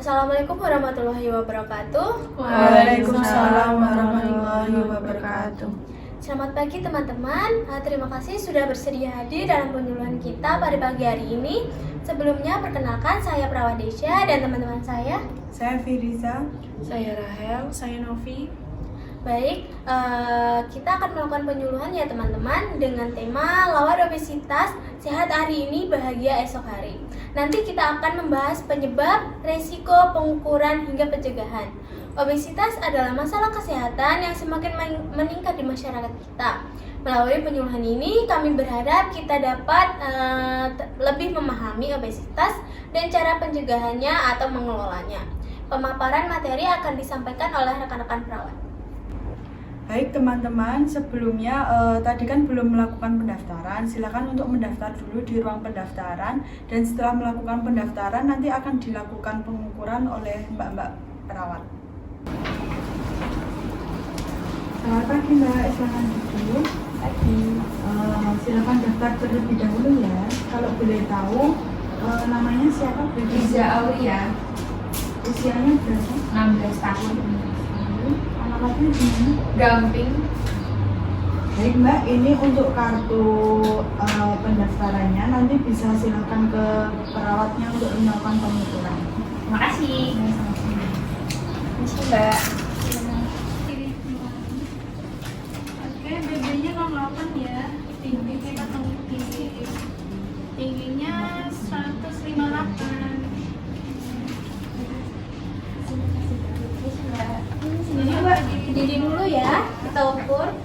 Assalamualaikum warahmatullahi wabarakatuh. Waalaikumsalam warahmatullahi wabarakatuh. Selamat pagi teman-teman. Terima kasih sudah bersedia hadir dalam penyuluhan kita pada pagi hari ini. Sebelumnya perkenalkan saya Prawadesya dan teman-teman saya. Saya Firiza. Saya Rahel. Saya Novi. Baik, kita akan melakukan penyuluhan ya teman-teman dengan tema lawan obesitas, sehat hari ini, bahagia esok hari. Nanti kita akan membahas penyebab, resiko, pengukuran, hingga pencegahan. Obesitas adalah masalah kesehatan yang semakin meningkat di masyarakat kita. Melalui penyuluhan ini, kami berharap kita dapat lebih memahami obesitas dan cara pencegahannya atau mengelolanya. Pemaparan materi akan disampaikan oleh rekan-rekan perawat. Baik teman-teman, sebelumnya tadi kan belum melakukan pendaftaran. Silakan untuk mendaftar dulu di ruang pendaftaran. Dan setelah melakukan pendaftaran, nanti akan dilakukan pengukuran oleh mbak-mbak perawat. Selamat pagi Mbak, silakan duduk. Pagi. Silakan daftar terlebih dahulu ya. Kalau boleh tahu, namanya siapa? Riza Aulia, Usianya berapa? 16 tahun, Alamatnya di mana? Gamping. Baik Mbak, ini untuk kartu pendaftarannya, nanti bisa silakan ke perawatnya untuk melakukan pengukuran. Terima kasih. Terima Mbak. Oke, BB-nya 08 ya. Tingginya 158. Ini Mbak, diri dulu ya, kita ukur.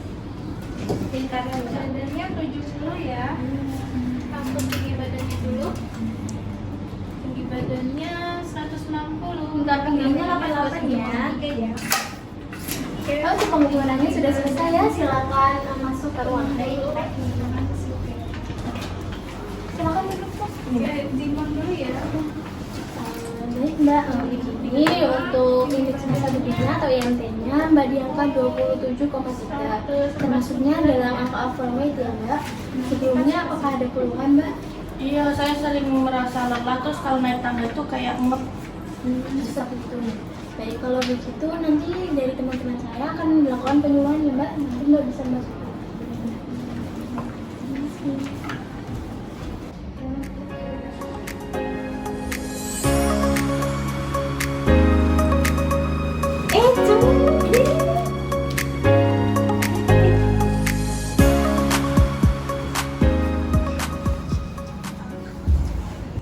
Tingkat badannya 70 ya. Langsung tinggi badannya dulu. Tinggi badannya 160. Tingkat pinggangnya 88 ya. Oke ya. Oh, untuk pengukurannya sudah selesai ya, silakan masuk ke ruang praktek. Silakan duduk Pak. Oke, Zimon dulu ya. Baik Mbak, ini untuk indeks massa tubuhnya atau IMT-nya Mbak di angka 27,3, termasuknya dalam angka overweight ya Mbak. Sebelumnya apakah ada keluhan Mbak? Iya, saya sering merasa lelah terus kalau naik tangga tuh kayak ngep. Seperti itu. Baik, kalau begitu nanti dari teman-teman saya akan melakukan penyuluhan ya Mbak. Nanti Mbak bisa masuk.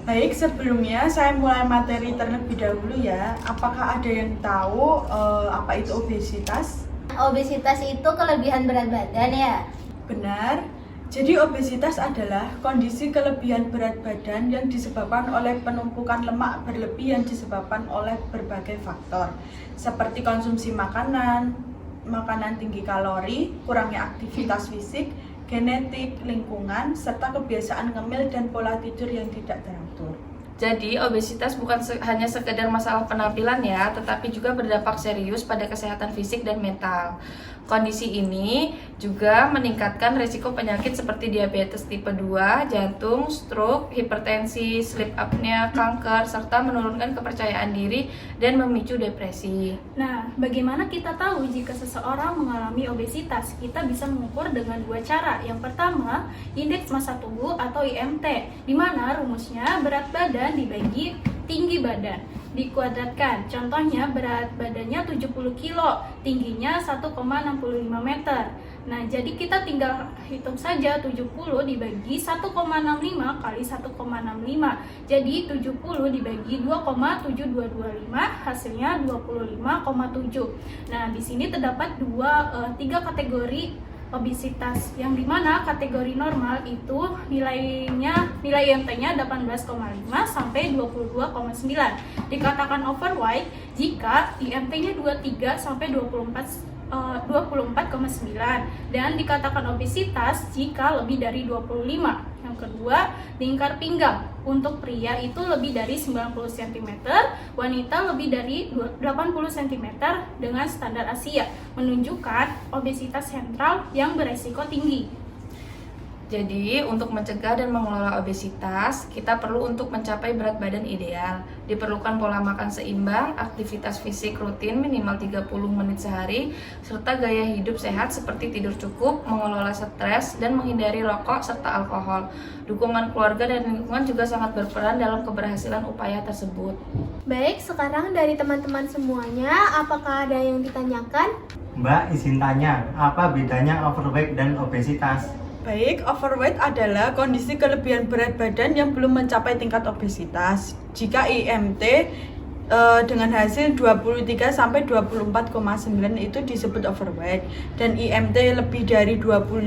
Baik, sebelumnya saya mulai materi terlebih dahulu ya. Apakah ada yang tahu apa itu obesitas? Obesitas itu kelebihan berat badan ya? Benar. Jadi obesitas adalah kondisi kelebihan berat badan yang disebabkan oleh penumpukan lemak berlebih yang disebabkan oleh berbagai faktor, seperti konsumsi makanan tinggi kalori, kurangnya aktivitas fisik, genetik, lingkungan, serta kebiasaan ngemil dan pola tidur yang tidak teratur. Jadi, obesitas bukan hanya sekedar masalah penampilan ya, tetapi juga berdampak serius pada kesehatan fisik dan mental. Kondisi ini juga meningkatkan risiko penyakit seperti diabetes tipe 2, jantung, stroke, hipertensi, sleep apnea, kanker, serta menurunkan kepercayaan diri dan memicu depresi. Nah, bagaimana kita tahu jika seseorang mengalami obesitas? Kita bisa mengukur dengan dua cara. Yang pertama, indeks massa tubuh atau IMT, di mana rumusnya berat badan dibagi tinggi badan dikuadratkan. Contohnya berat badannya 70 kilo, tingginya 1,65 meter. Nah, jadi kita tinggal hitung saja 70 dibagi 1,65 kali 1,65. Jadi 70 dibagi 2,7225 hasilnya 25,7. Nah, di sini terdapat tiga kategori obesitas, yang dimana kategori normal itu nilai IMT-nya 18,5 sampai 22,9. Dikatakan overweight jika IMT-nya 23 sampai 24,9 dan dikatakan obesitas jika lebih dari 25. Yang kedua, lingkar pinggang. Untuk pria itu lebih dari 90 cm, wanita lebih dari 80 cm dengan standar Asia, menunjukkan obesitas sentral yang beresiko tinggi. Jadi, untuk mencegah dan mengelola obesitas, kita perlu untuk mencapai berat badan ideal. Diperlukan pola makan seimbang, aktivitas fisik rutin minimal 30 menit sehari, serta gaya hidup sehat seperti tidur cukup, mengelola stres, dan menghindari rokok serta alkohol. Dukungan keluarga dan lingkungan juga sangat berperan dalam keberhasilan upaya tersebut. Baik, sekarang dari teman-teman semuanya, apakah ada yang ditanyakan? Mbak, izin tanya, apa bedanya overweight dan obesitas? Baik, overweight adalah kondisi kelebihan berat badan yang belum mencapai tingkat obesitas. Jika IMT dengan hasil 23-24,9 itu disebut overweight, dan IMT lebih dari 25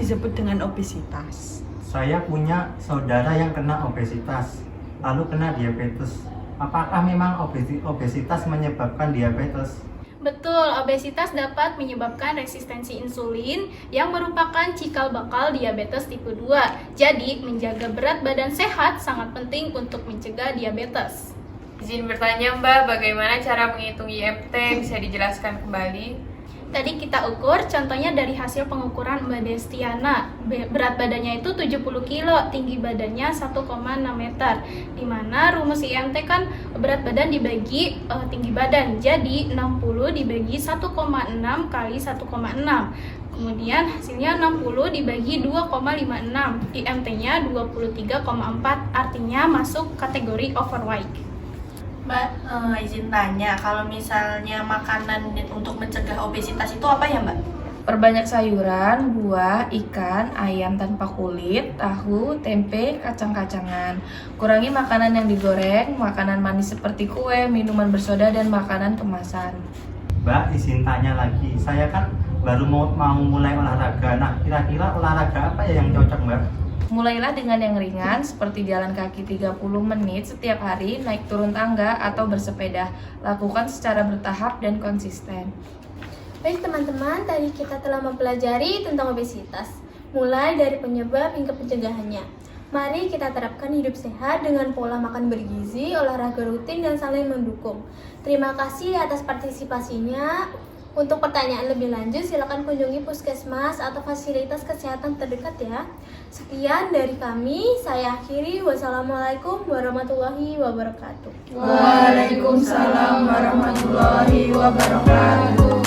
disebut dengan obesitas. Saya punya saudara yang kena obesitas, lalu kena diabetes. Apakah memang obesitas menyebabkan diabetes? Betul, obesitas dapat menyebabkan resistensi insulin yang merupakan cikal bakal diabetes tipe 2. Jadi, menjaga berat badan sehat sangat penting untuk mencegah diabetes. Izin bertanya Mbak, bagaimana cara menghitung IMT? Bisa dijelaskan kembali? Tadi kita ukur, contohnya dari hasil pengukuran Mbak Destiana. Berat badannya itu 70 kilo, tinggi badannya 1,6 meter. Dimana rumus IMT kan berat badan dibagi tinggi badan. Jadi 60 dibagi 1,6 kali 1,6. Kemudian hasilnya 60 dibagi 2,56. IMT-nya 23,4, artinya masuk kategori overweight. Mbak, izin tanya, kalau misalnya makanan untuk mencegah obesitas itu apa ya Mbak? Perbanyak sayuran, buah, ikan, ayam tanpa kulit, tahu, tempe, kacang-kacangan. Kurangi makanan yang digoreng, makanan manis seperti kue, minuman bersoda, dan makanan kemasan. Mbak, izin tanya lagi, saya kan baru mau mulai olahraga. Nah, kira-kira olahraga apa ya yang cocok Mbak? Mulailah dengan yang ringan seperti jalan kaki 30 menit setiap hari, naik turun tangga, atau bersepeda. Lakukan secara bertahap dan konsisten. Baik teman-teman, tadi kita telah mempelajari tentang obesitas, mulai dari penyebab hingga pencegahannya. Mari kita terapkan hidup sehat dengan pola makan bergizi, olahraga rutin, dan saling mendukung. Terima kasih atas partisipasinya. Untuk pertanyaan lebih lanjut, silakan kunjungi puskesmas atau fasilitas kesehatan terdekat ya. Sekian dari kami, saya akhiri. Wassalamualaikum warahmatullahi wabarakatuh. Waalaikumsalam warahmatullahi wabarakatuh.